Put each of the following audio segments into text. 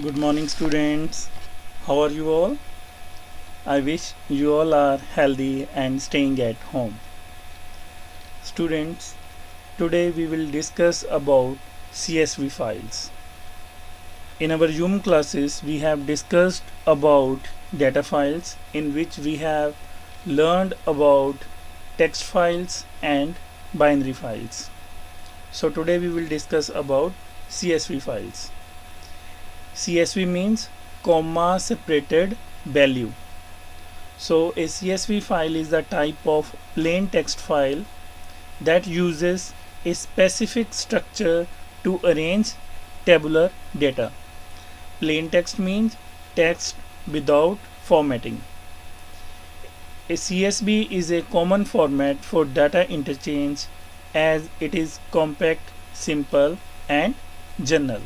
Good morning, students. How are you all? I wish you all are healthy and staying at home. Students, today we will discuss about CSV files. In our Zoom classes, we have discussed about data files, in which we have learned about text files and binary files. So today we will discuss about CSV files. CSV means comma separated value. So a CSV file is the type of plain text file that uses a specific structure to arrange tabular data. Plain text means text without formatting. A CSV is a common format for data interchange as it is compact, simple and general.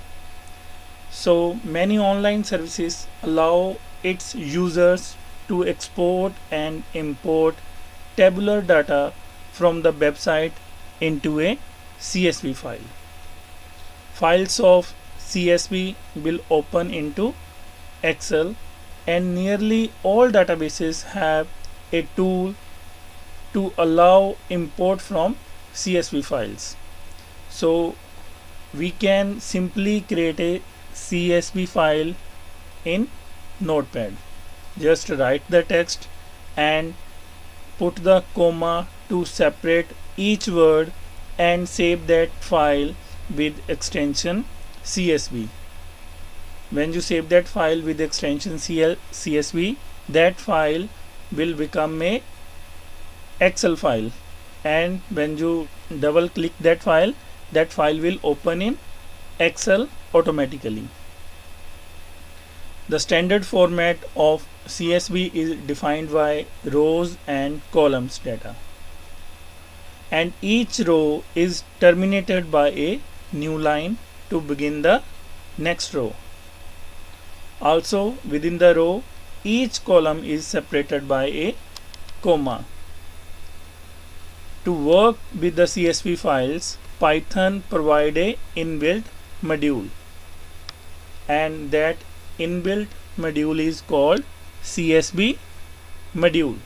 So many online services allow its users to export and import tabular data from the website into a CSV file. Files of CSV will open into Excel, and nearly all databases have a tool to allow import from CSV files. So we can simply create a CSV file in Notepad. Just write the text and put the comma to separate each word and save that file with extension CSV. When you save that file with extension CSV, that file will become a Excel file, and when you double click that file will open in Excel automatically. The standard format of CSV is defined by rows and columns data, and each row is terminated by a new line to begin the next row. Also within the row, each column is separated by a comma. To work with the CSV files, Python provides a inbuilt module, and that inbuilt module is called CSV module.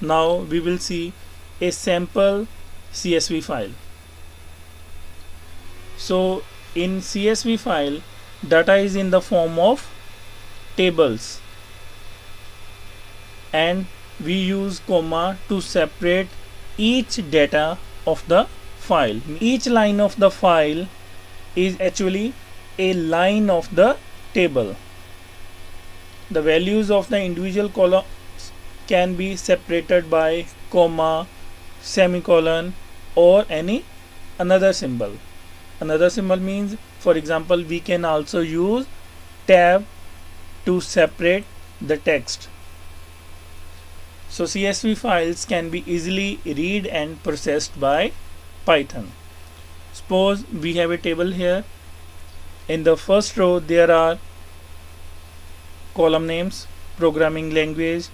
Now we will see a sample CSV file. So in CSV file, data is in the form of tables, and we use comma to separate each data of the file. Each line of the file is actually a line of the table. The values of the individual columns can be separated by comma, semicolon or any another symbol. Another symbol means, for example, we can also use tab to separate the text. So CSV files can be easily read and processed by Python. Suppose we have a table here. In the first row there are column names, programming language,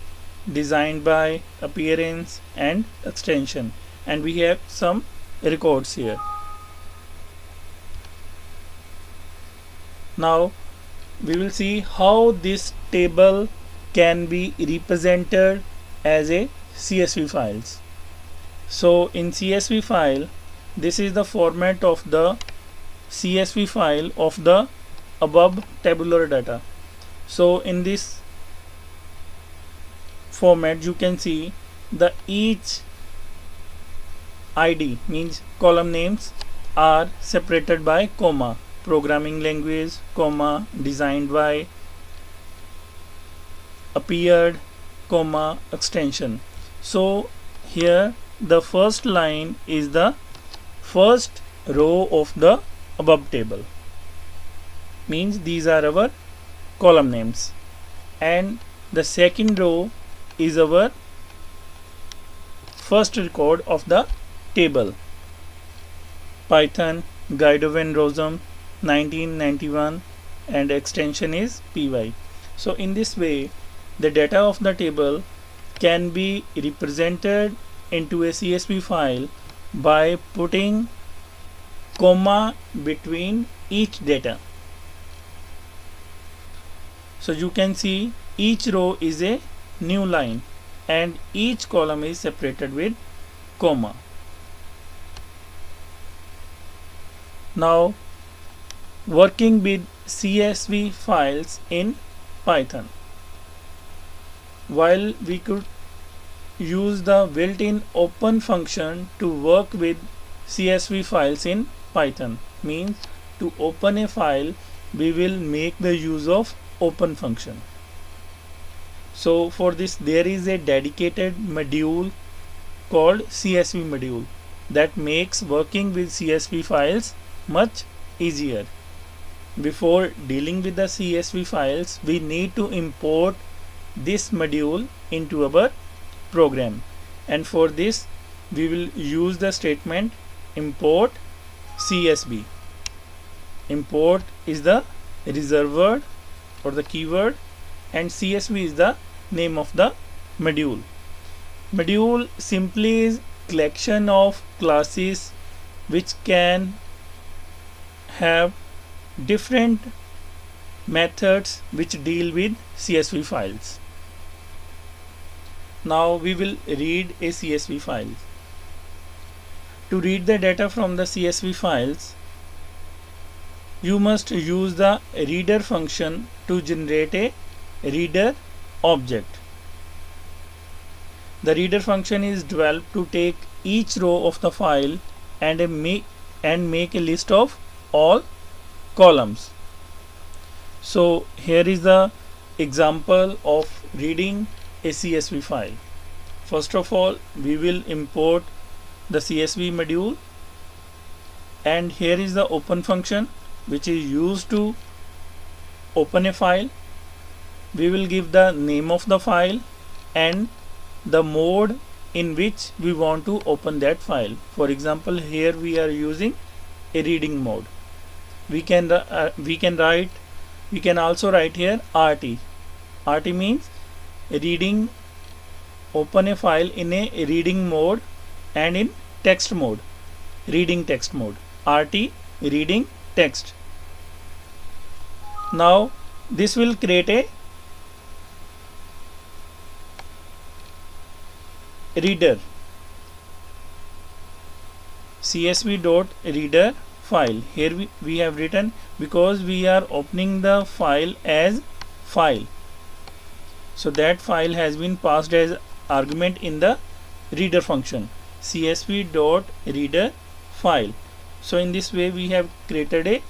designed by, appearance and extension, and we have some records here. Now we will see how this table can be represented as a CSV files. So in CSV file, this is the format of the CSV file of the above tabular data. So in this format you can see the each ID means column names are separated by comma, programming language, comma, designed by, appeared, comma, extension. So here the first line is the first row of the above table, means these are our column names, and the second row is our first record of the table. Python Guido van Rossum 1991 and extension is py. So in this way the data of the table can be represented into a CSV file by putting comma between each data. So you can see each row is a new line and each column is separated with comma. Now working with CSV files in Python. While we could use the built-in open function to work with CSV files in Python, means to open a file we will make the use of open function. So for this there is a dedicated module called CSV module that makes working with CSV files much easier. Before dealing with the CSV files, we need to import this module into our program, and for this we will use the statement import CSV. Import is the reserved word or the keyword, and CSV is the name of the module. Module simply is collection of classes which can have different methods which deal with CSV files. Now we will read a CSV file. To read the data from the CSV files, you must use the reader function to generate a reader object. The reader function is developed to take each row of the file and make a list of all columns. So here is the example of reading a CSV file. First of all, we will import the CSV module, and here is the open function which is used to open a file. We will give the name of the file and the mode in which we want to open that file. For example, here we are using a reading mode. We can also write here RT. RT means reading, open a file in a reading mode and in text mode, reading text mode. RT, reading text. Now this will create a reader, csv.reader file. Here we have written, because we are opening the file as file, so that file has been passed as argument in the reader function, csv.reader file. So in this way we have created a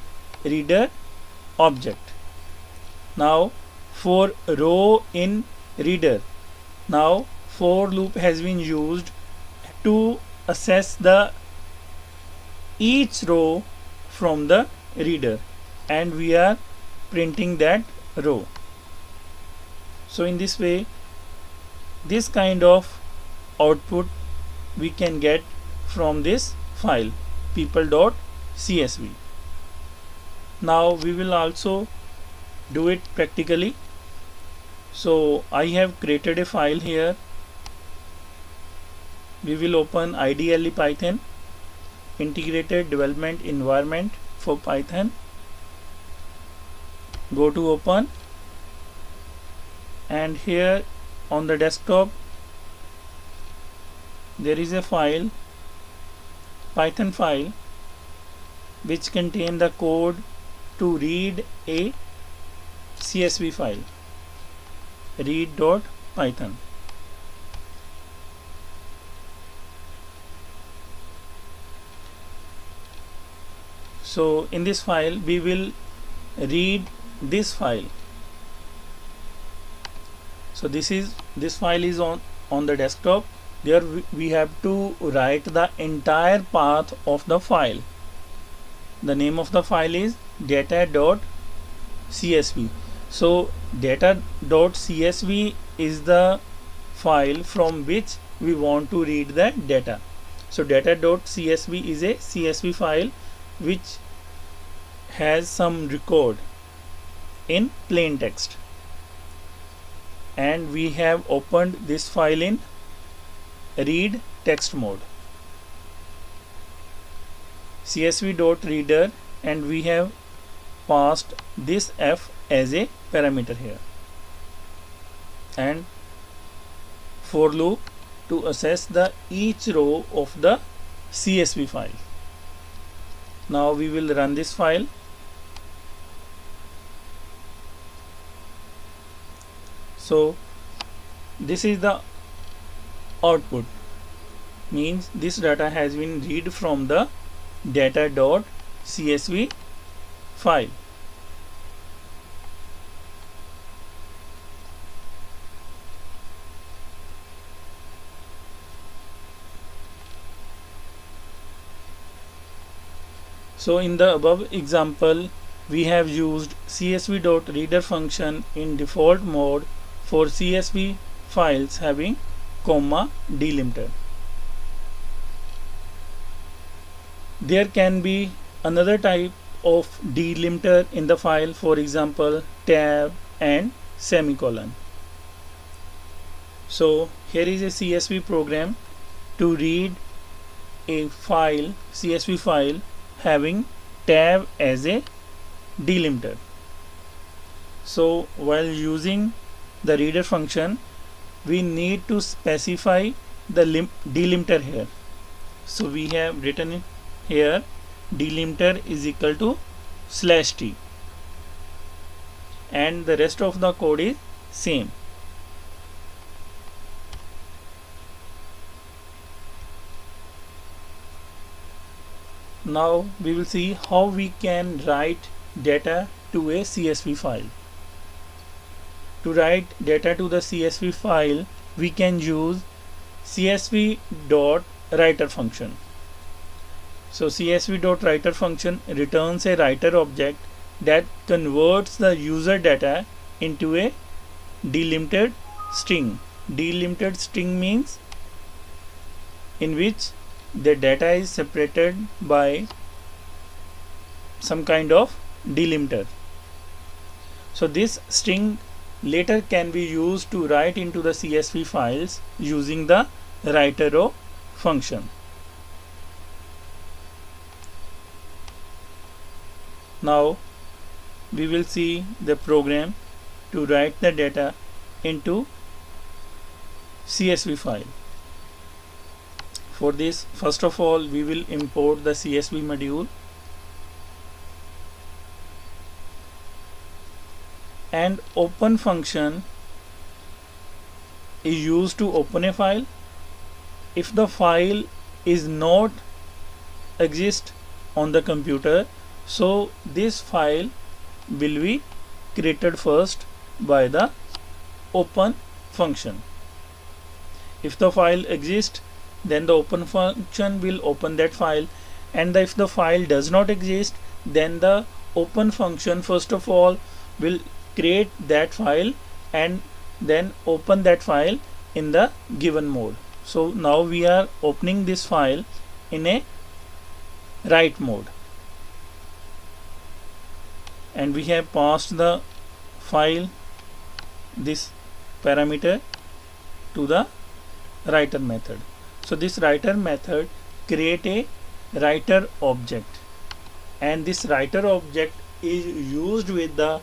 reader object. Now for row in reader, now for loop has been used to access the each row from the reader, and we are printing that row. So in this way, this kind of output we can get from this file people.csv. Now we will also do it practically. So I have created a file here. We will open IDLE Python, integrated development environment for Python. Go to open, and here on the desktop there is a file, Python file, which contain the code to read a CSV file, read.python. So in this file we will read this file. So this file is on the desktop. There we have to write the entire path of the file. The name of the file is data.csv. So data.csv is the file from which we want to read the data. So data.csv is a CSV file which has some record in plain text, and we have opened this file in read text mode, csv.reader, and we have passed this f as a parameter here, and for loop to access the each row of the CSV file. Now we will run this file. So this is the output, means this data has been read from the data.csv file. So in the above example, we have used csv.reader function in default mode for CSV files having comma delimiter. There can be another type of delimiter in the file, for example tab and semicolon. So here is a CSV program to read a file, CSV file having tab as a delimiter. So while using the reader function, we need to specify the delimiter here. So we have written it here, delimiter is equal to /t, and the rest of the code is same. Now we will see how we can write data to a CSV file. To write data to the CSV file, we can use csv.writer function. So csv.writer function returns a writer object that converts the user data into a delimited string. Delimited string means in which the data is separated by some kind of delimiter. So this string later can be used to write into the CSV files using the writer function. Now we will see the program to write the data into CSV file. For this, first of all, we will import the CSV module, and open function is used to open a file. If the file is not exist on the computer, so this file will be created first by the open function. If the file exists, then the open function will open that file, and if the file does not exist, then the open function first of all will create that file and then open that file in the given mode. So now we are opening this file in a write mode, and we have passed the file, this parameter, to the writer method. So this writer method create a writer object, and this writer object is used with the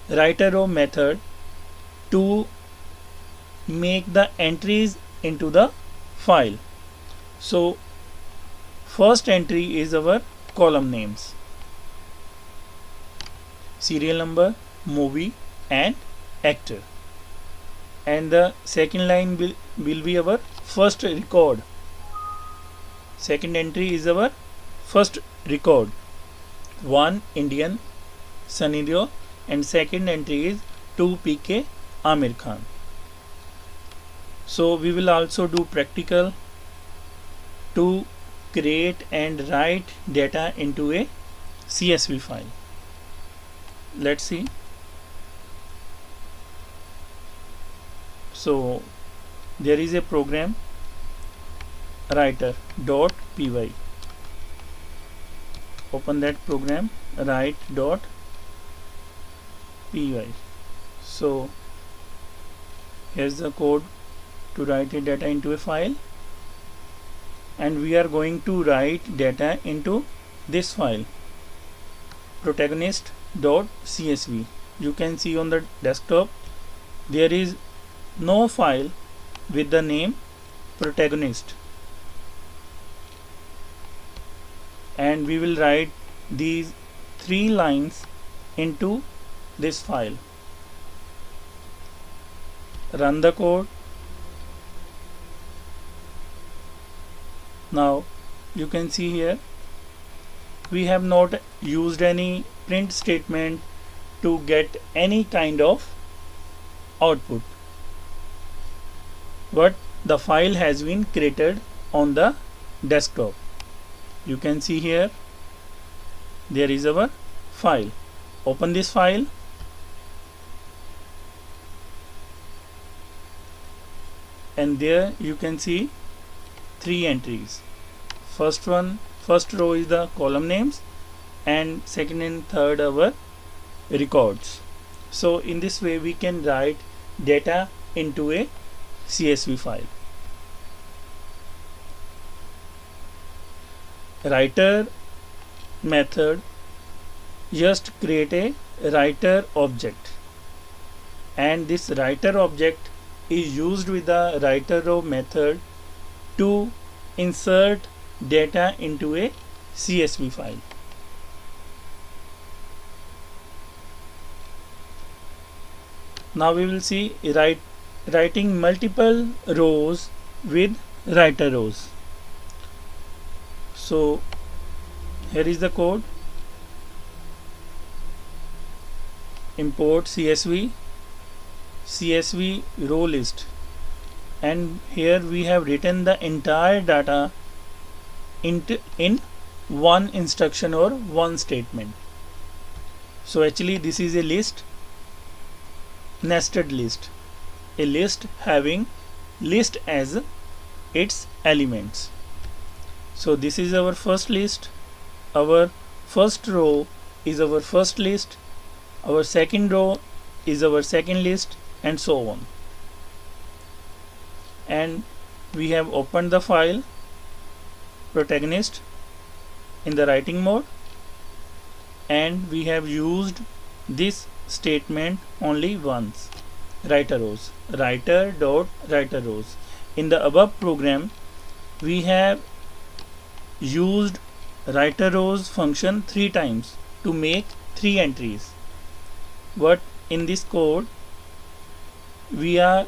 writer method to make the entries into the file. So first entry is our column names, serial number, movie and actor, and the second line will be our first record. Second entry is our first record, 1 Indian Sunny Deol, and second entry is 2 PK Amir Khan. So we will also do practical to create and write data into a CSV file. Let's see. So there is a program writer.py. Open that program, write.py. So here's the code to write a data into a file, and we are going to write data into this file, protagonist.csv. you can see on the desktop there is no file with the name protagonist, and we will write these 3 lines into this file. Run the code. Now you can see here we have not used any print statement to get any kind of output, but the file has been created on the desktop. You can see here there is our file. Open this file. And there you can see 3 entries. First row is the column names, and second and third our records. So in this way we can write data into a CSV file. Writer method just create a writer object, and this writer object is used with the writer row method to insert data into a CSV file. Now we will see writing multiple rows with writer rows. So here is the code. Import CSV row list, and here we have written the entire data in one instruction or one statement. So actually this is a list, nested list, a list having list as its elements. So this is our first list, our first row is our first list, our second row is our second list, and so on. And we have opened the file protagonist in the writing mode, and we have used this statement only once. Writer rows, writer dot writer rows. In the above program we have used writer rows function 3 times to make 3 entries, but in this code we are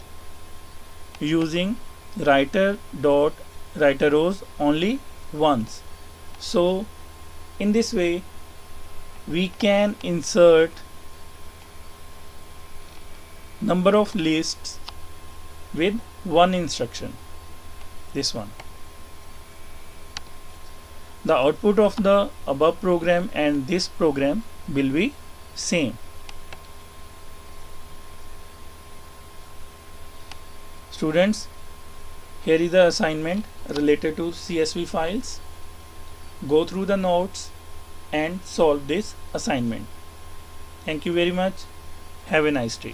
using writer dot writer rows only once. So in this way we can insert number of lists with one instruction, this one. The output of the above program and this program will be same. Students, here is the assignment related to CSV files. Go through the notes and solve this assignment. Thank you very much. Have a nice day.